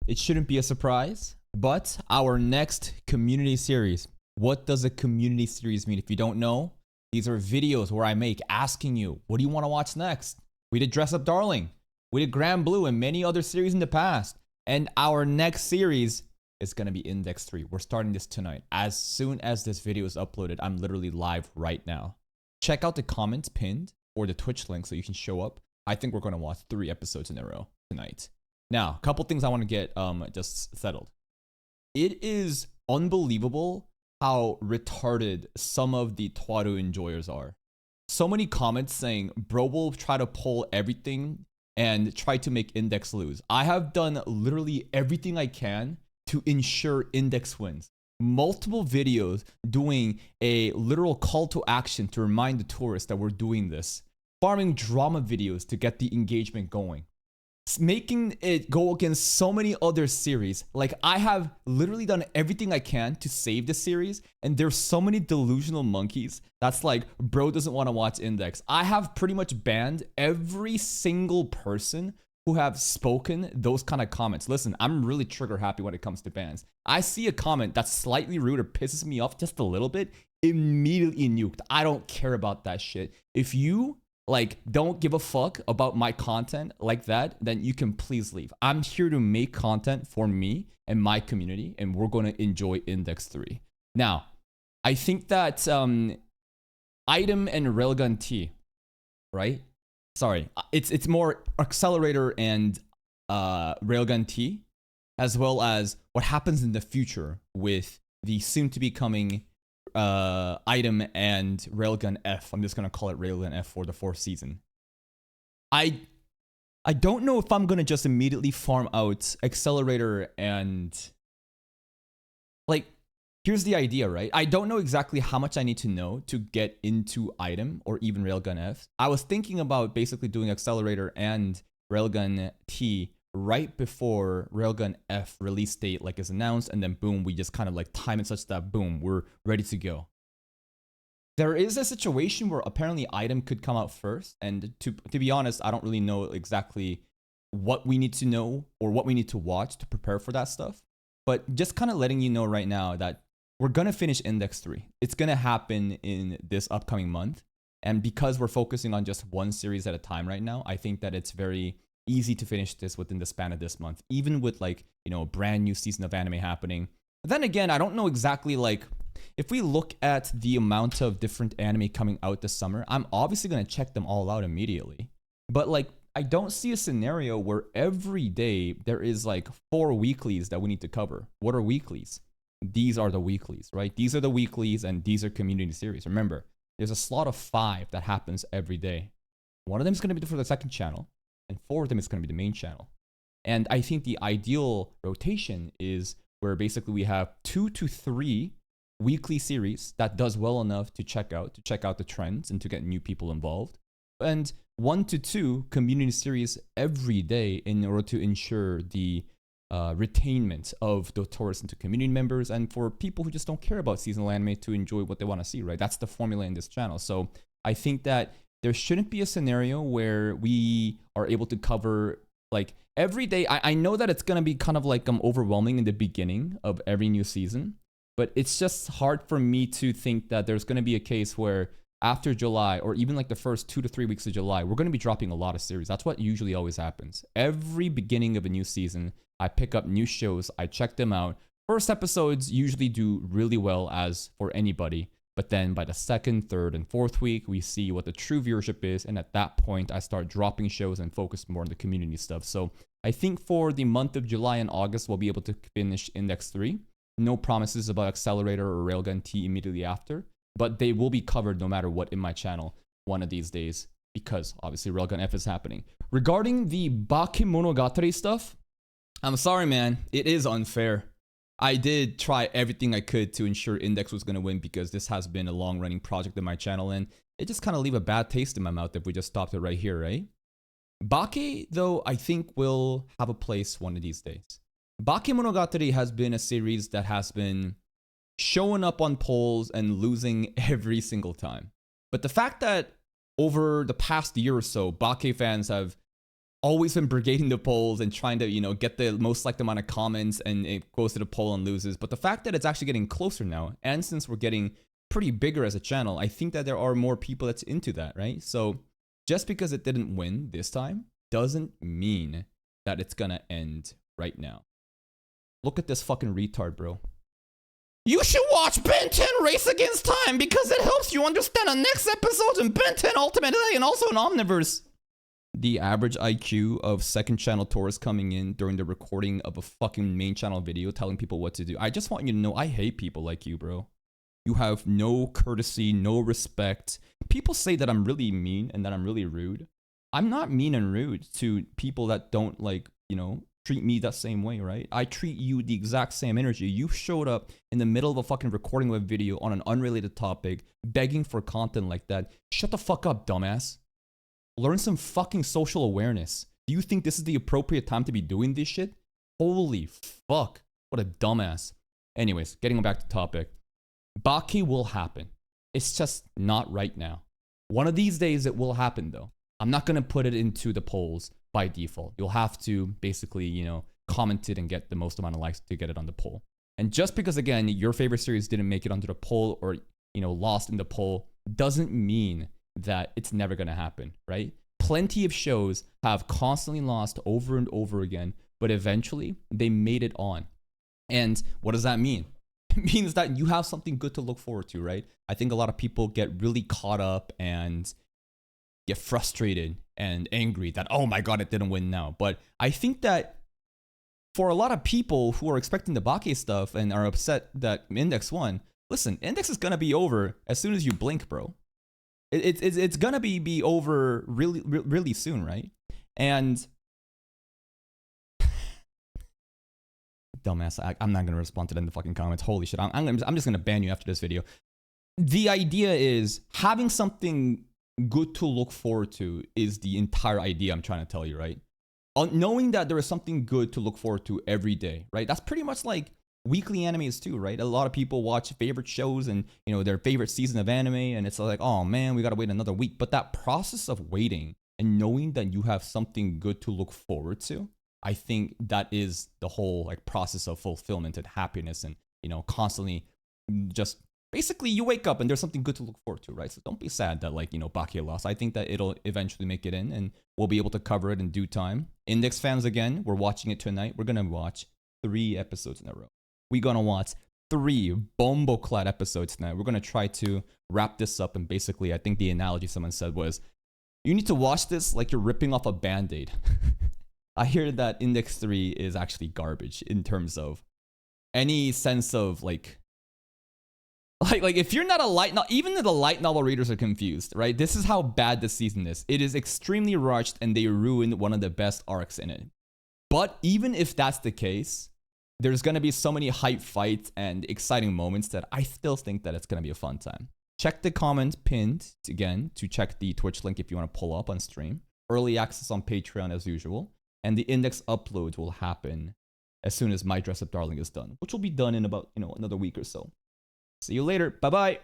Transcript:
It shouldn't be a surprise, but our next community series. What does a community series mean? If you don't know, these are videos where I make asking you, what do you want to watch next? We did Dress Up Darling, we did Grand Blue, and many other series in the past. And our next series is going to be Index 3. We're starting this tonight. As soon as this video is uploaded, I'm literally live right now. Check out the comments pinned or the Twitch link so you can show up. I think we're going to watch 3 episodes in a row tonight. Now, a couple things I want to get just settled. It is unbelievable how retarded some of the Twaru enjoyers are. So many comments saying, bro will try to pull everything and try to make Index lose. I have done literally everything I can to ensure Index wins. Multiple videos doing a literal call to action to remind the tourists that we're doing this. Farming drama videos to get the engagement going. Making it go against so many other series. Like, I have literally done everything I can to save the series, and there's so many delusional monkeys that's like, bro doesn't want to watch Index. I have pretty much banned every single person who have spoken those kind of comments. Listen, I'm really trigger happy when it comes to bans. I see a comment that's slightly rude or pisses me off just a little bit, immediately nuked. I don't care about that shit. If you don't give a fuck about my content like that, then you can please leave. I'm here to make content for me and my community, and we're going to enjoy Index 3. Now, I think that Item and Railgun T, right? Sorry, it's more Accelerator and Railgun T, as well as what happens in the future with the soon-to-be coming Item and Railgun F. I'm just gonna call it Railgun F for the 4th season. I don't know if I'm gonna just immediately farm out Accelerator and here's the idea, right? I don't know exactly how much I need to know to get into Item or even Railgun F. I was thinking about basically doing Accelerator and Railgun T right before Railgun F release date is announced, and then boom, we just kind of time it such that boom, we're ready to go. There is a situation where apparently Item could come out first, and to be honest, I don't really know exactly what we need to know or what we need to watch to prepare for that stuff. But just kind of letting you know right now that we're gonna finish Index 3. It's gonna happen in this upcoming month, and because we're focusing on just one series at a time right now, I think that it's very easy to finish this within the span of this month, even with a brand new season of anime happening. But then again, I don't know exactly if we look at the amount of different anime coming out this summer, I'm obviously going to check them all out immediately. But I don't see a scenario where every day there is 4 weeklies that we need to cover. What are weeklies? These are the weeklies, right? These are the weeklies, and these are community series. Remember, there's a slot of 5 that happens every day. One of them is going to be for the second channel, and 4 of them is going to be the main channel. And I think the ideal rotation is where basically we have 2 to 3 weekly series that does well enough to check out the trends and to get new people involved, and 1 to 2 community series every day in order to ensure the retainment of the tourists into community members, and for people who just don't care about seasonal anime to enjoy what they want to see, right? That's the formula in this channel. So I think that there shouldn't be a scenario where we are able to cover every day. I know that it's going to be kind of overwhelming in the beginning of every new season, but it's just hard for me to think that there's going to be a case where after July, or even the first 2 to 3 weeks of July, we're going to be dropping a lot of series. That's what usually always happens. Every beginning of a new season, I pick up new shows, I check them out. First episodes usually do really well, as for anybody. But then by the 2nd, 3rd, and 4th week, we see what the true viewership is. And at that point, I start dropping shows and focus more on the community stuff. So I think for the month of July and August, we'll be able to finish Index 3. No promises about Accelerator or Railgun T immediately after, but they will be covered no matter what in my channel one of these days, because obviously Railgun F is happening. Regarding the Bakemonogatari stuff, I'm sorry, man. It is unfair. I did try everything I could to ensure Index was going to win, because this has been a long-running project in my channel, and it just kind of leave a bad taste in my mouth if we just stopped it right here, right? Bake, though, I think will have a place one of these days. Bakemonogatari has been a series that has been showing up on polls and losing every single time. But the fact that over the past year or so, Bake fans have always been brigading the polls and trying to, you know, get the most select amount of comments, and it goes to the poll and loses. But the fact that it's actually getting closer now, and since we're getting pretty bigger as a channel, I think that there are more people that's into that, right? So just because it didn't win this time doesn't mean that it's gonna end right now. Look at this fucking retard, bro. You should watch Ben 10 Race Against Time because it helps you understand the next episodes in Ben 10 Ultimate and also in Omniverse. The average IQ of second channel tourists coming in during the recording of a fucking main channel video telling people what to do. I just want you to know I hate people like you, bro. You have no courtesy, no respect. People say that I'm really mean and that I'm really rude. I'm not mean and rude to people that don't, like, you know, treat me that same way, right? I treat you the exact same energy. You showed up in the middle of a fucking recording of a video on an unrelated topic, begging for content like that. Shut the fuck up, dumbass. Learn some fucking social awareness. Do you think this is the appropriate time to be doing this shit? Holy fuck. What a dumbass. Anyways, getting back to topic. Bake will happen. It's just not right now. One of these days it will happen though. I'm not gonna put it into the polls by default. You'll have to basically, you know, comment it and get the most amount of likes to get it on the poll. And just because, again, your favorite series didn't make it onto the poll or, you know, lost in the poll doesn't mean that it's never gonna happen, right? Plenty of shows have constantly lost over and over again, but eventually they made it on. And what does that mean? It means that you have something good to look forward to, right? I think a lot of people get really caught up and get frustrated and angry that, oh my god, it didn't win now. But I think that for a lot of people who are expecting the Bake stuff and are upset that Index won, listen, Index is gonna be over as soon as you blink, bro. It's gonna be over really soon, right? And dumbass, I'm not gonna respond to that in the fucking comments. Holy shit, I'm just gonna ban you after this video. The idea is having something good to look forward to is the entire idea I'm trying to tell you, right? Knowing that there is something good to look forward to every day, right? That's pretty much like weekly animes too, right? A lot of people watch favorite shows and, you know, their favorite season of anime, and it's like, oh man, we gotta wait another week. But that process of waiting and knowing that you have something good to look forward to, I think that is the whole like process of fulfillment and happiness, and, you know, constantly just basically you wake up and there's something good to look forward to, right? So don't be sad that, like, you know, Bake lost. I think that it'll eventually make it in and we'll be able to cover it in due time. Index fans, again, we're watching it tonight. We're gonna watch 3 episodes in a row. We're gonna watch 3 Bomboclat episodes tonight. We're gonna try to wrap this up, and basically I think the analogy someone said was, you need to watch this like you're ripping off a Band-Aid. I hear that Index 3 is actually garbage in terms of any sense of like if you're not a light novel, even the light novel readers are confused, right? This is how bad this season is. It is extremely rushed and they ruined one of the best arcs in it. But even if that's the case, there's going to be so many hype fights and exciting moments that I still think that it's going to be a fun time. Check the comment pinned again to check the Twitch link if you want to pull up on stream. Early access on Patreon as usual. And the Index upload will happen as soon as My Dress Up Darling is done, which will be done in about, you know, another week or so. See you later. Bye-bye.